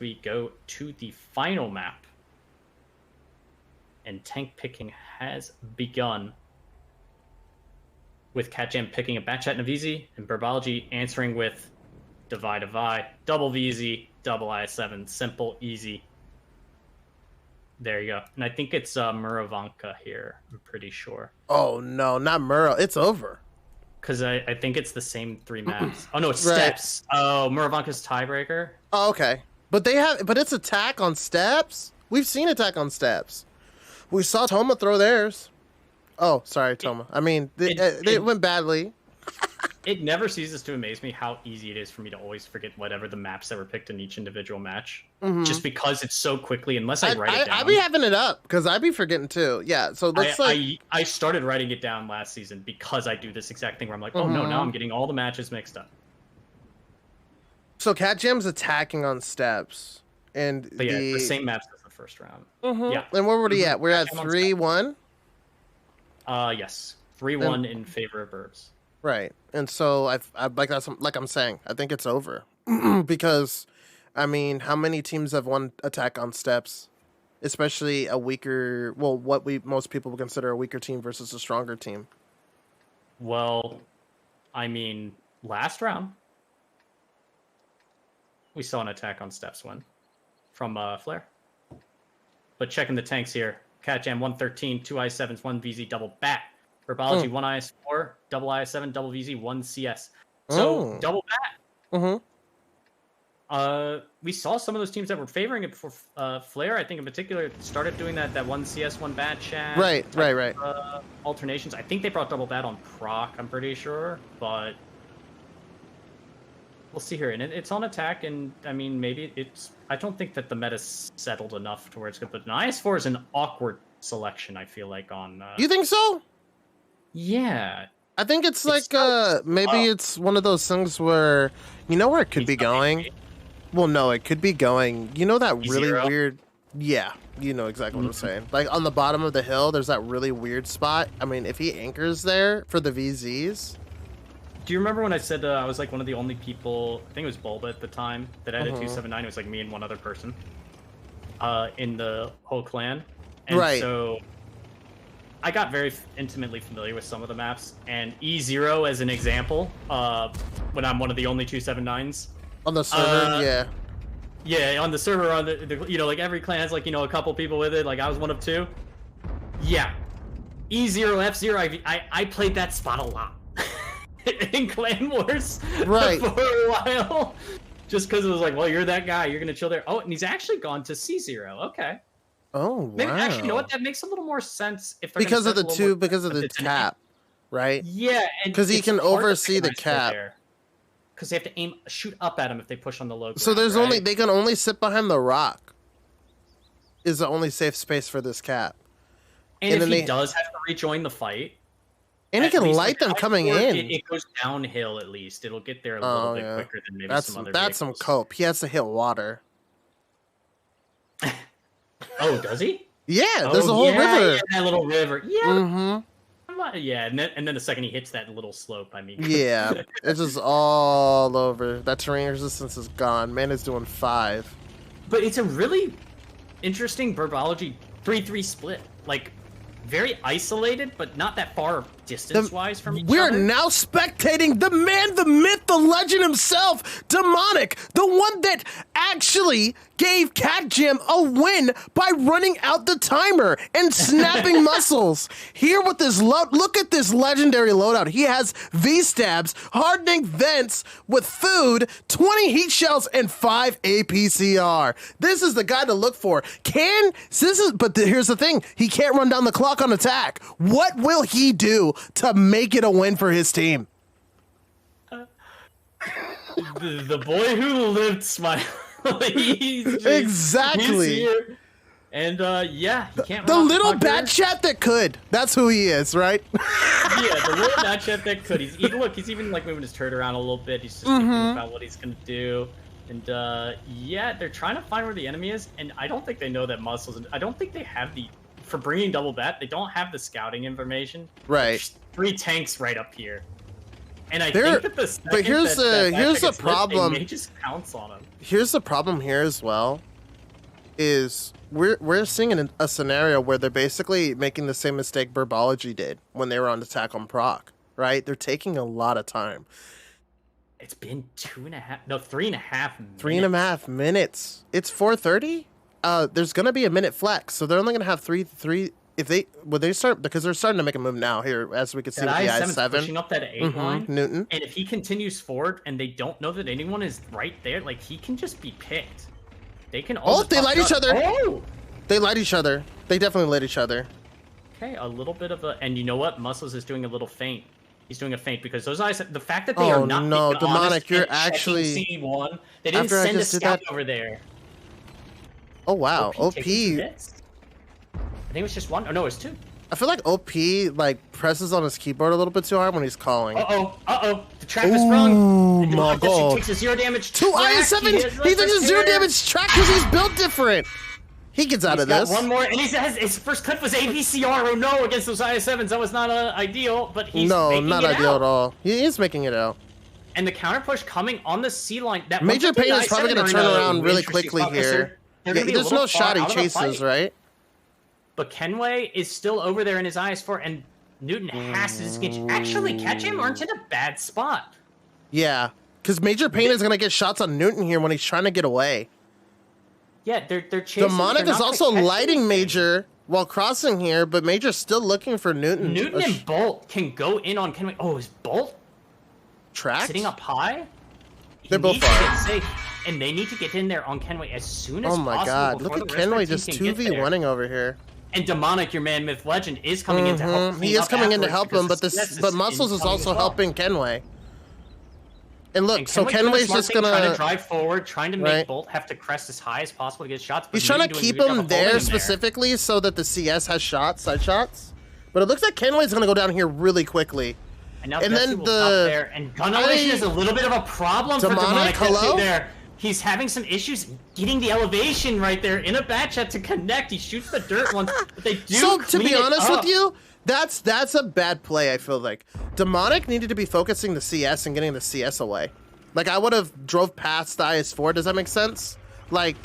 we go to the final map. And tank picking has begun. With Catjam picking a Batchat and a VZ, and Burbology answering with Divide, double VZ, double IS7. Simple, easy. There you go. And I think it's Muravanka here, I'm pretty sure. Oh, no, not Mura. It's over. Because I think it's the same 3 maps. Oh, no, it's Steps. Oh, Muravanka's tiebreaker. Oh, okay. But it's attack on Steps? We've seen attack on Steps. We saw Toma throw theirs. Oh, sorry, Toma. It went badly. It never ceases to amaze me how easy it is for me to always forget whatever the maps that were picked in each individual match. Mm-hmm. Just because it's so quickly, unless I write it down. I be having it up, because I be forgetting too. Yeah, so that's I started writing it down last season because I do this exact thing where I'm like, oh no, now I'm getting all the matches mixed up. So Catjam's attacking on Steps. But yeah, the same maps as the first round. Mm-hmm. Yeah. And where were we at? We're at 3-1? Yes. 3-1 in favor of Burbs. Right. And so I like I'm saying, I think it's over. Because how many teams have won attack on Steps? Especially a weaker, what most people would consider a weaker team versus a stronger team. Well, last round we saw an attack on Steps win from Flare. But checking the tanks here, Catjam 113, 2 IS7s, 1 VZ, double bat. Burbology 1 IS4, double IS7, double VZ, 1 CS. So double bat. We saw some of those teams that were favoring it before Flare, I think in particular, started doing that 1 CS, 1 bat chat. Right. Alternations. I think they brought double bat on proc, I'm pretty sure, but we'll see here. And it's on attack, and maybe I don't think that the meta's settled enough to where it's good, but an IS4 is an awkward selection, I feel like, on... You think so? Yeah. I think it's maybe it's one of those things where, where it could be going? Well, no, it could be going, that really weird... Yeah, you know exactly what I'm saying. Like, on the bottom of the hill, there's that really weird spot. If he anchors there for the VZs... Do you remember when I said I was like one of the only people, I think it was Bulba at the time, that had a 279? It was like me and one other person in the whole clan. And so I got very intimately familiar with some of the maps. And E0 as an example, when I'm one of the only 279s. On the server, yeah. Yeah, on the server, on the like every clan has like, a couple people with it. Like I was one of 2. Yeah. E0, F0, I played that spot a lot. In Clan Wars for a while, just because it was like, well, you're that guy, you're gonna chill there. Oh, and he's actually gone to C0. Okay. Oh, wow. Maybe actually, you know what? That makes a little more sense if they're because of the cap, right? Yeah, because he can oversee the cap. Because they have to shoot up at him if they push on the low ground. So they can only sit behind the rock. Is the only safe space for this cap. And if he does have to rejoin the fight. And he can light them coming in. It goes downhill at least. It'll get there a little bit quicker than maybe some other That's some cope. He has to hit water. Oh, does he? Yeah, there's a whole river. Yeah, that little river. Yeah. Mm-hmm. Yeah, and then the second he hits that little slope, Yeah, it's just all over. That terrain resistance is gone. Man is doing 5. But it's a really interesting Burbology 3-3 split. Like, very isolated, but not that far distance-wise from each other. We're now spectating the man, the myth, the legend himself, Demonic, the one that actually gave Catjam a win by running out the timer and snapping muscles. Here with this look at this legendary loadout. He has V-stabs, hardening vents with food, 20 heat shells, and 5 APCR. This is the guy to look for. But here's the thing. He can't run down the clock on attack. What will he do to make it a win for his team? The boy who lived Smiley. Exactly. He's here. And he can't. The little bat chat that could. That's who he is, right? Yeah, the little bat chat that could. He's even like moving his turret around a little bit. He's just thinking about what he's gonna do. And they're trying to find where the enemy is, and I don't think they know that muscles. I don't think they have for bringing double bat. They don't have the scouting information. Right. There's 3 tanks right up here. And I think that the second but here's the problem. They may just pounce on him. Here's the problem here as well. Is we're seeing a scenario where they're basically making the same mistake Burbology did when they were on attack on proc, right? They're taking a lot of time. It's been 3.5 minutes. 3.5 minutes. It's 4:30. There's gonna be a minute flex, so they're only gonna have three. If they start, because they're starting to make a move now here, as we can see with the I7 pushing up that 8 line. Newton. And if he continues forward and they don't know that anyone is right there, like he can just be picked. They can all. They light each other. Oh! They light each other. They definitely light each other. Okay, a little bit of a, and you know what? Muscles is doing a little feint. He's doing a feint because those eyes. The fact that they are not. No, Demonic, you're actually C1. They didn't send a scout over there. Oh wow, OP. I think it was just one. Oh no, it was two. I feel like OP like presses on his keyboard a little bit too hard when he's calling. The track was sprung. My God. He takes a 0 damage. Two IS7s. He takes a 0 damage track because he's built different. He gets out of this. One more, and his first cut was ABCR. Oh no, against those IS7s, that was not ideal. But he's making not it ideal out. At all. He is making it out. And the counter push coming on the C line. That Major Pain is probably going to turn around really quickly here. There's no shot he chases, right? But Kenway is still over there in his IS4, and Newton has to get. Actually, Catjam aren't in a bad spot. Yeah, because Major Pain is going to get shots on Newton here when he's trying to get away. Yeah, they're chasing. Demonic is also lighting Major while crossing here, but Major's still looking for Newton. Newton and Bolt can go in on Kenway. Oh, is Bolt tracked? Sitting up high? They're both far. And they need to get in there on Kenway as soon as possible. Oh my God, look at Kenway just 2v1ing over here. And Demonic, your man, Myth Legend, is coming in to help. He is coming in to help him, but Muscles is also helping Kenway. And look, so Kenway's just gonna trying to drive forward, trying to make Bolt have to crest as high as possible to get shots. He's trying to keep him there specifically so that the CS has shots, side shots. But it looks like Kenway's gonna go down here really quickly. And then Gun Elevation is a little bit of a problem for Demonic. Hello? There. He's having some issues getting the elevation right there in a bat chat to connect. He shoots the dirt once, but they do. So to be honest with you, that's a bad play. I feel like Demonic needed to be focusing the CS and getting the CS away. Like I would have drove past the IS4. Does that make sense? Like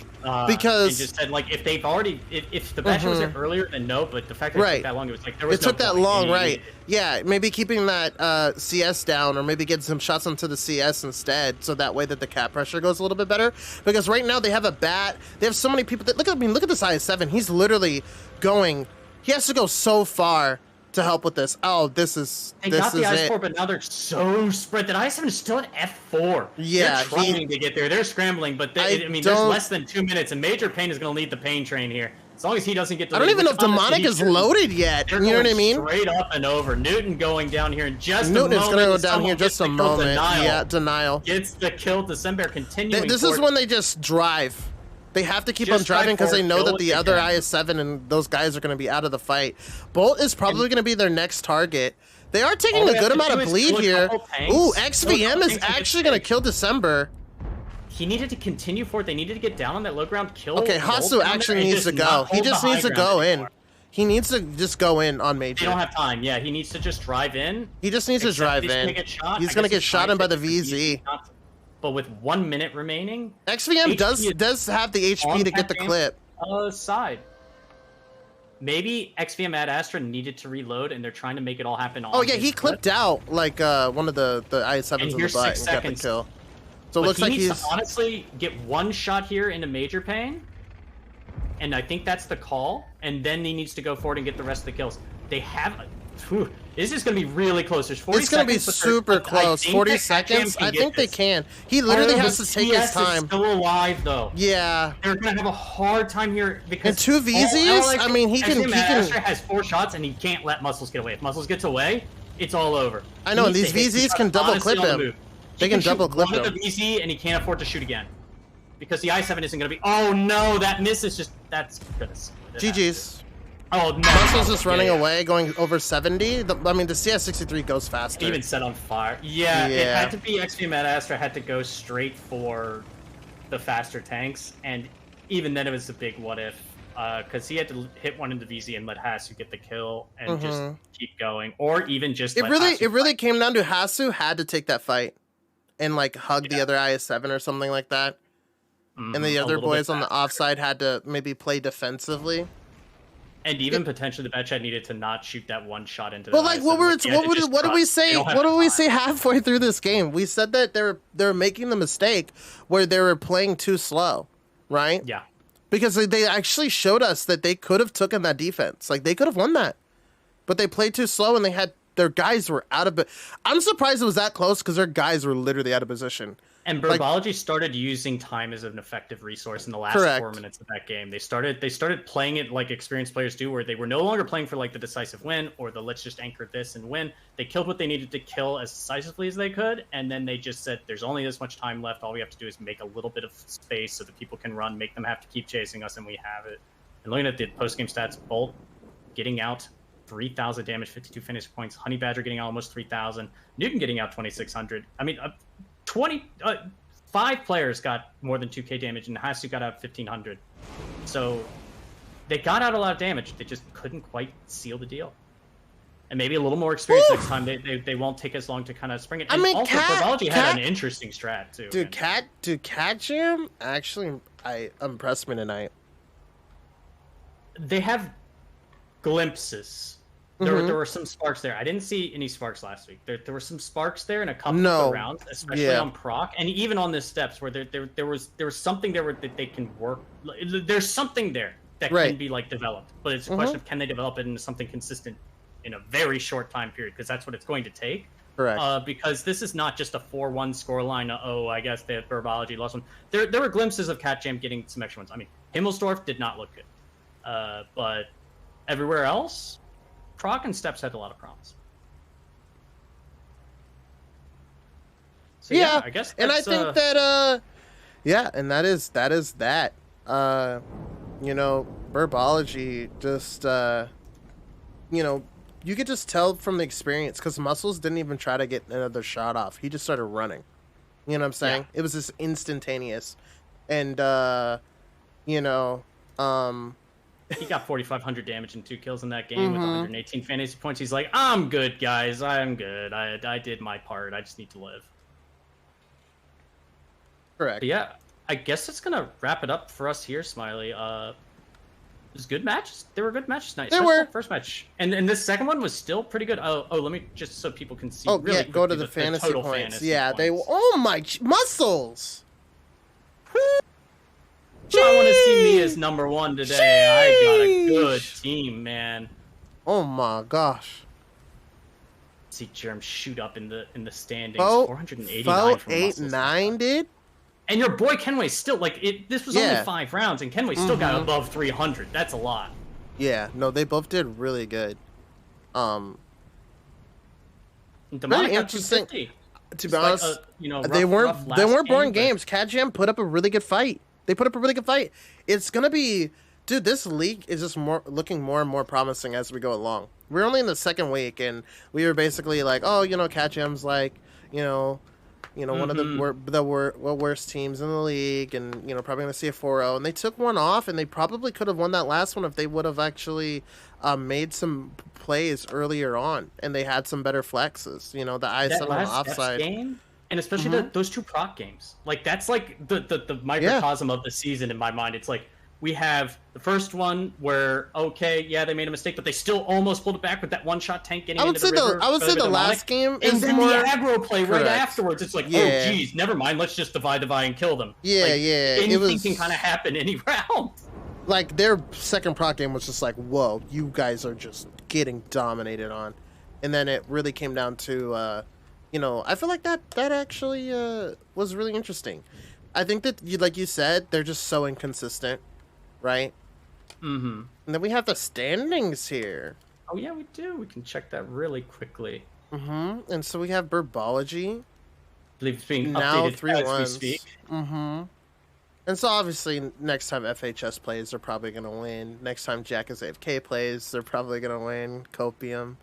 because just said like if they've already if the bat was there earlier, then no. But the fact that it took that long, it was like there was took that long, right? Yeah, maybe keeping that CS down, or maybe getting some shots onto the CS instead, so that way that the cap pressure goes a little bit better. Because right now they have a bat, they have so many people that look at this IS7. He's literally going. He has to go so far to help with this. Oh, this is they got the IS4, but now they're so spread that IS7 is still at F4. Yeah, they're trying to get there. They're scrambling, but I mean, there's less than 2 minutes, and Major Pain is going to lead the pain train here. As long as he doesn't get. I don't even know if Demonic is loaded yet. You know what I mean? Straight up and over. Newton going down here in just Newton a moment. Newton's going to go down here just a moment. Yeah, denial. Gets the kill. December continuing. This is when they just drive. They have to keep on driving because they know that the other IS7 and those guys are going to be out of the fight. Bolt is probably going to be their next target. They are taking a good amount of bleed here. Ooh, XVM is actually going to kill December. He needed to continue forward. They needed to get down on that low ground kill. Okay, Hasu actually needs to go. He just needs to go in. He needs to just go in on Major. They don't have time. Yeah, he needs to just drive in. He just needs to drive in. He's going to get shot in by the VZ. But with 1 minute remaining, XVM does have the HP to get the clip. Side. Maybe XVM Ad Astra needed to reload, and they're trying to make it all happen. Oh yeah, he clipped out like one of the IS7s in the butt and got the kill. So it looks like he's to honestly get one shot here into Major Pain, and I think that's the call. And then he needs to go forward and get the rest of the kills. They have. This is going to be really close. There's 40 seconds. It's going to be super close. 40 seconds? I think they can. He literally has to take his time. Is still alive, though. Yeah. They're going to have a hard time here because... And two VZs? I mean, he can... Astra has 4 shots, and he can't let Muscles get away. If Muscles gets away, it's all over. I know, and these VZs can double clip him. They can double clip him. One of the VZ, and he can't afford to shoot again. Because the I-7 isn't going to be... Oh, no, that miss is just... That's goodness. GG's. Oh, no. Muscles is running away, going over 70. I mean, the CS63 goes faster. Even set on fire. Yeah, it had to be XP Meta Astra had to go straight for the faster tanks, and even then it was a big what if. because he had to hit one into VZ and let Hasu get the kill and just keep going, or even just it really came down to Hasu had to take that fight and like hug the other IS-7 or something like that, and the other boys on the offside had to maybe play defensively. And even potentially the Batchat needed to not shoot that one shot into. But like, what did we say? What did we say halfway through this game? We said that they're making the mistake where they were playing too slow, right? Yeah. Because they actually showed us that they could have taken that defense. Like they could have won that, but they played too slow and they had their guys were out of it. I'm surprised it was that close because their guys were literally out of position. And Burbology started using time as an effective resource in the last 4 minutes of that game. They started playing it like experienced players do, where they were no longer playing for like the decisive win or the let's just anchor this and win. They killed what they needed to kill as decisively as they could, and then they just said, "There's only this much time left. All we have to do is make a little bit of space so that people can run, make them have to keep chasing us, and we have it." And looking at the post-game stats, Bolt getting out 3,000 damage, 52 finish points. Honey Badger getting out almost 3,000. Newton getting out 2,600. I mean. 5 players got more than 2k damage, and Hasu got out 1,500. So they got out a lot of damage. They just couldn't quite seal the deal. And maybe a little more experience next time. They won't take as long to kind of spring it. And also, Burbology had an interesting strat too. Dude, Catjam actually impressed me tonight. They have glimpses. There were some sparks there. I didn't see any sparks last week. There were some sparks there in a couple of rounds, especially on proc, and even on the steps where there was something there that they can work. There's something there that can be like developed, but it's a question of can they develop it into something consistent in a very short time period, because that's what it's going to take. Correct. Because this is not just a 4-1 scoreline. Oh, I guess they had Burbology lost one. There were glimpses of Catjam getting some extra ones. I mean, Himmelsdorf did not look good, but everywhere else. Proc and Steps had a lot of promise. So, yeah, I guess. And I think that and that is that. You know, Burbology just you know, you could just tell from the experience because Muscles didn't even try to get another shot off. He just started running. You know what I'm saying? Yeah. It was just instantaneous. And you know, he got 4,500 damage and 2 kills in that game with 118 fantasy points. He's like, I'm good, guys. I'm good. I did my part. I just need to live. Correct. But yeah, I guess it's going to wrap it up for us here, Smiley. It was good matches. There were good matches tonight. They were. First match. And this second one was still pretty good. Oh, let me just so people can see. Oh, really go to the fantasy points. Fantasy points. Oh, my Muscles. I want to see me as number 1 today. I got a good team, man. Oh my gosh! See Germ shoot up in the standings. 489 from 8-9, dude. And your boy Kenway still this was only 5 rounds, and Kenway still got above 300. That's a lot. Yeah, no, they both did really good. Very interesting. To be honest, they weren't boring games. Catjam put up a really good fight. They put up a really good fight. It's gonna be, dude. This league is just looking more and more promising as we go along. We're only in the second week, and we were basically like, oh, Catjam's like, one of the worst teams in the league, and probably gonna see a 4-0. And they took one off, and they probably could have won that last one if they would have actually made some plays earlier on, and they had some better flexes. The IS-7 on the offside game. And especially those 2 proc games. Like, that's like the microcosm of the season in my mind. It's like, we have the first one where, they made a mistake, but they still almost pulled it back with that one-shot tank getting into the river. I would say the last game is and then more... the aggro play right afterwards. It's like, oh, geez, never mind. Let's just divide and kill them. Anything can kind of happen any round. Like, their second proc game was just like, whoa, you guys are just getting dominated on. And then it really came down to... I feel like that actually was really interesting. I think that, like you said, they're just so inconsistent, right? Mm-hmm. And then we have the standings here. Oh, yeah, we do. We can check that really quickly. Mm-hmm. And so we have Burbology. I believe it's being now updated as we speak. Mm-hmm. And so obviously next time FHS plays, they're probably going to win. Next time Jack is AFK plays, they're probably going to win. Copium.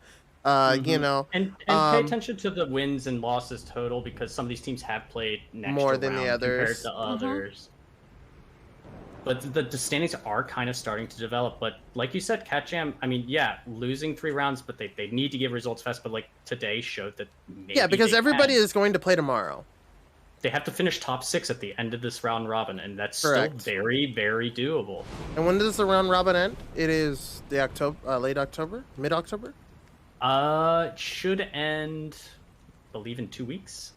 And pay attention to the wins and losses total, because some of these teams have played an extra more than the others compared to others. But the standings are kind of starting to develop. But like you said, Catjam, I mean, yeah, losing 3 rounds, but they need to give results fast. But like today showed that maybe because everybody is going to play tomorrow. They have to finish top 6 at the end of this round robin, and that's Correct. still very, very doable. And when does the round robin end? It is the late October, mid-October. Should end, I believe, in 2 weeks.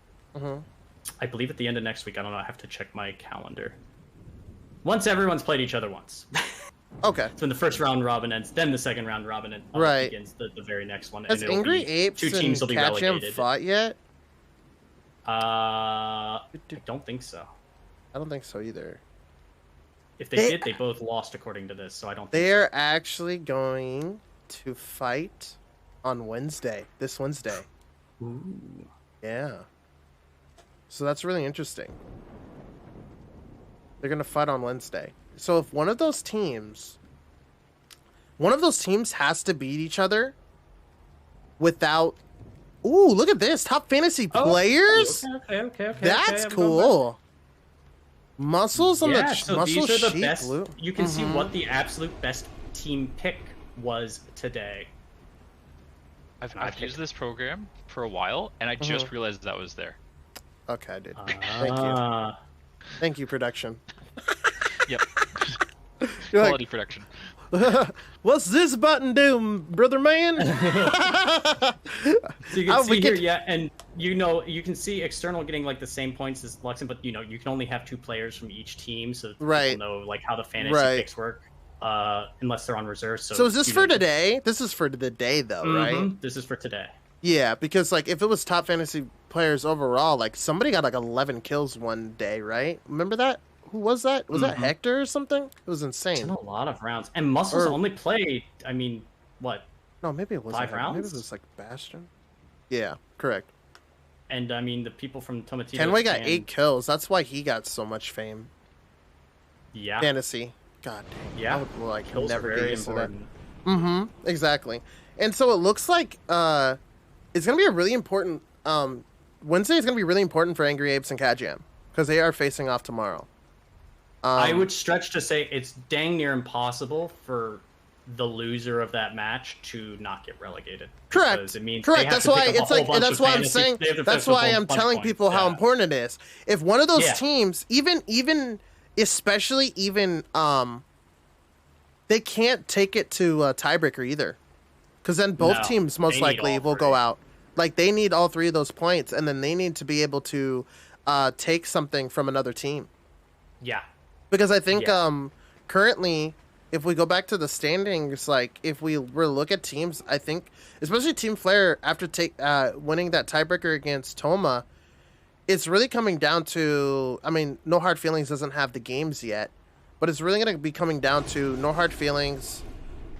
I believe at the end of next week. I don't know. I have to check my calendar. Once everyone's played each other once. Okay. So when the first round robin ends, then the second round robin begins the very next one. Has Angry Apes 2 teams will be and Catjam relegated. fought yet? I don't think so. I don't think so either. If they did, they both lost according to this, so I don't think They're actually going to fight on Wednesday. This Wednesday. Ooh. Yeah. So that's really interesting. They're going to fight on Wednesday. So if one of those teams has to beat each other without... Ooh, look at this. Top fantasy players? Okay. That's cool. Muscles on the so muscle these are the sheet best. blue. You can see what the absolute best team pick was today. I've used this program for a while, and I just realized that was there. Okay, dude. Thank you. Thank you, production. Yep. You're Quality production. What's this button do, brother man? So you can see here, and you can see external getting like the same points as Luxon, but you can only have 2 players from each team, so people know like how the fantasy picks work, unless they're on reserve. So is this for today? This is for the day, though, right? This is for today. Yeah, because like if it was top fantasy players overall, like somebody got like 11 kills one day, right? Remember that? Who was that? Was that Hector or something? It was insane. It's a lot of rounds, and Muscles only played. I mean, what? No, maybe it was 5 rounds. Maybe it was like Bastion. Yeah, correct. And I mean, the people from Tomatito. Kenway got 8 kills. That's why he got so much fame. Yeah. Fantasy. God dang. Yeah. I would like Kills never are get very used to that. important. Exactly. And so it looks like it's gonna be a really important Wednesday is gonna be really important for Angry Apes and Catjam because they are facing off tomorrow. I would stretch to say it's dang near impossible for the loser of that match to not get relegated. Correct. It means correct. That's why it's like. That's why I'm saying. That's why I'm telling people how important it is. If one of those teams, even especially they can't take it to a tiebreaker either, because then both teams most likely will go out. Like they need all 3 of those points, and then they need to be able to take something from another team. Yeah. Because I think currently, if we go back to the standings, like if we were to look at teams, I think especially Team Flare after winning that tiebreaker against Toma, it's really coming down to. I mean, No Hard Feelings doesn't have the games yet, but it's really going to be coming down to No Hard Feelings,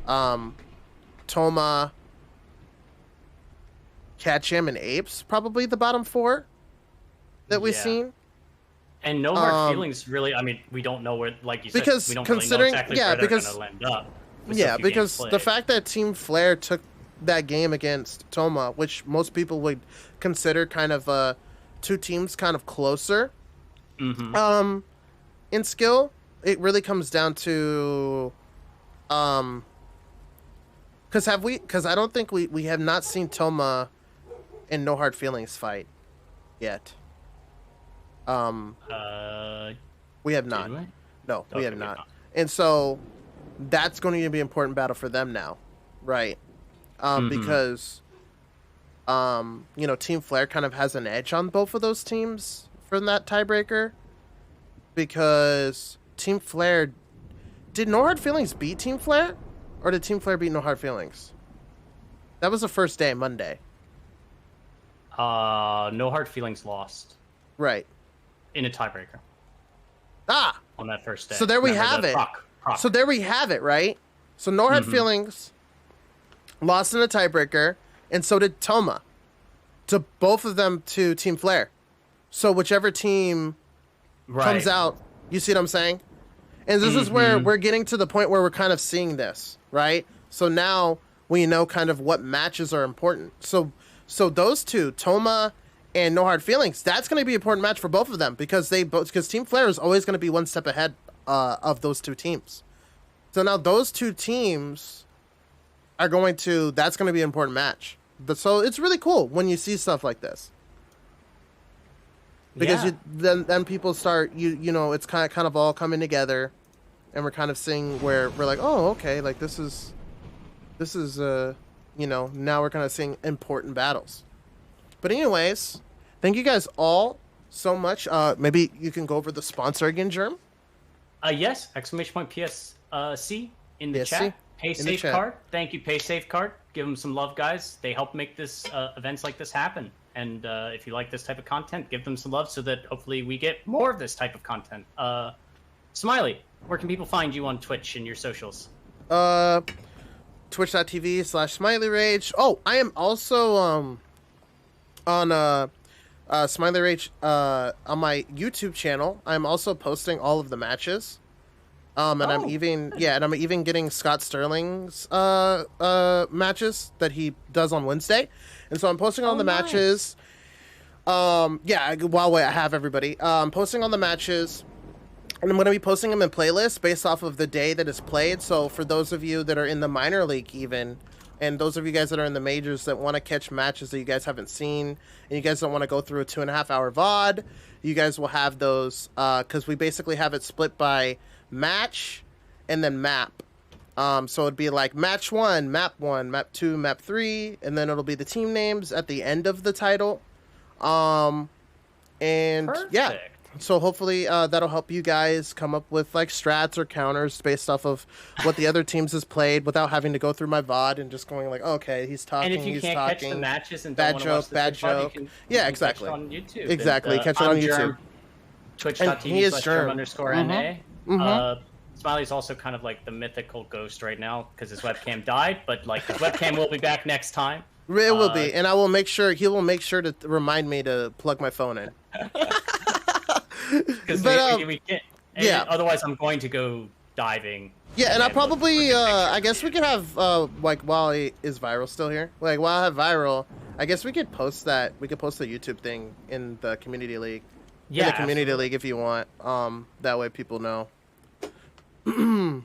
Toma, Catjam, and Apes, probably the bottom 4 that we've seen. And No Hard Feelings, really, I mean, we don't know where, like you said, because we don't considering, really know exactly where they're going to end up. Because the fact that Team Flare took that game against Toma, which most people would consider kind of 2 teams kind of closer in skill, it really comes down to because I don't think we have not seen Toma and No Hard Feelings fight yet. We have not. No, we have not. And so that's going to be an important battle for them now, right? Because Team Flare kind of has an edge on both of those teams from that tiebreaker. Because Team Flare, did No Hard Feelings beat Team Flare, or did Team Flare beat No Hard Feelings? That was the first day, Monday. No Hard Feelings lost. Right. In a tiebreaker. On that first day. So there we have it. So there we have it, right? So No Hard Feelings lost in a tiebreaker, and so did Toma. To both of them to Team Flare. So whichever team comes out, you see what I'm saying? And this is where we're getting to the point where we're kind of seeing this, right? So now we know kind of what matches are important. So those two, Toma and No Hard Feelings, that's going to be an important match for both of them because Team Flare is always going to be one step ahead of those two teams. So now those two teams are that's going to be an important match. But so it's really cool when you see stuff like this. Because then people start, you know, it's kind of all coming together, and we're kind of seeing where we're like, oh, okay, like this is you know, now we're kind of seeing important battles. But anyways, thank you guys all so much. Maybe you can go over the sponsor again, Germ? Yes, ! PSC in the PSC? chat. In the chat. PaySafeCard. Thank you, PaySafeCard. Give them some love, guys. They help make this events like this happen. And if you like this type of content, give them some love so that hopefully we get more of this type of content. Smiley, where can people find you on Twitch and your socials? Twitch.tv/SmileyRage. Oh, I am also on Smiley Rage on my YouTube channel. I'm also posting all of the matches. And I'm even getting Scott Sterling's matches that he does on Wednesday. And so I'm posting on the matches. While I have everybody. I'm posting on the matches. And I'm going to be posting them in playlists based off of the day that is played. So for those of you that are in the minor league even, and those of you guys that are in the majors that want to catch matches that you guys haven't seen, and you guys don't want to go through a 2.5-hour VOD, you guys will have those, because we basically have it split by match and then map. So it'd be like match 1, map 2, map 3, and then it'll be the team names at the end of the title. And Perfect. Yeah. So hopefully that'll help you guys come up with like strats or counters based off of what the other teams has played without having to go through my VOD and just going like, okay, he's talking, and if you he's can't talking. catch the matches and bad don't joke, watch bad VOD, joke. you Yeah, can exactly. Catch it on YouTube. Exactly, And, catch it on I'm YouTube. Germ, Twitch.tv/Germ_NA. Smiley's also kind of like the mythical ghost right now because his webcam died, but like his webcam will be back next time. It will be, and he will make sure to remind me to plug my phone in. Because we can't. Yeah. Otherwise, I'm going to go diving. Yeah, and I'll probably, I guess we could have, like, while he is Viral still here, like, while I have Viral, I guess we could post that. We could post the YouTube thing in the community league. Yeah, in the community league if you want. That way people know. Well,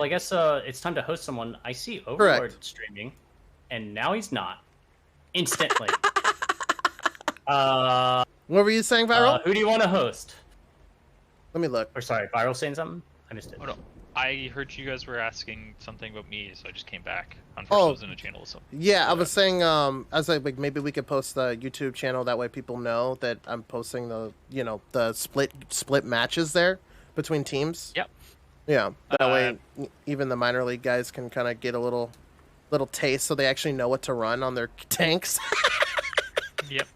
I guess it's time to host someone. I see Overlord streaming, and now he's not. Instantly. What were you saying, Viral? Who do you want to host? Let me look. Or sorry, Viral saying something? I missed it. Oh, no. I heard you guys were asking something about me, so I just came back. Unfortunately, I was in a channel. So. Yeah, I was saying, like maybe we could post the YouTube channel. That way people know that I'm posting the split matches there between teams. Yep. Yeah, that way even the minor league guys can kind of get a little taste, so they actually know what to run on their tanks. Yep.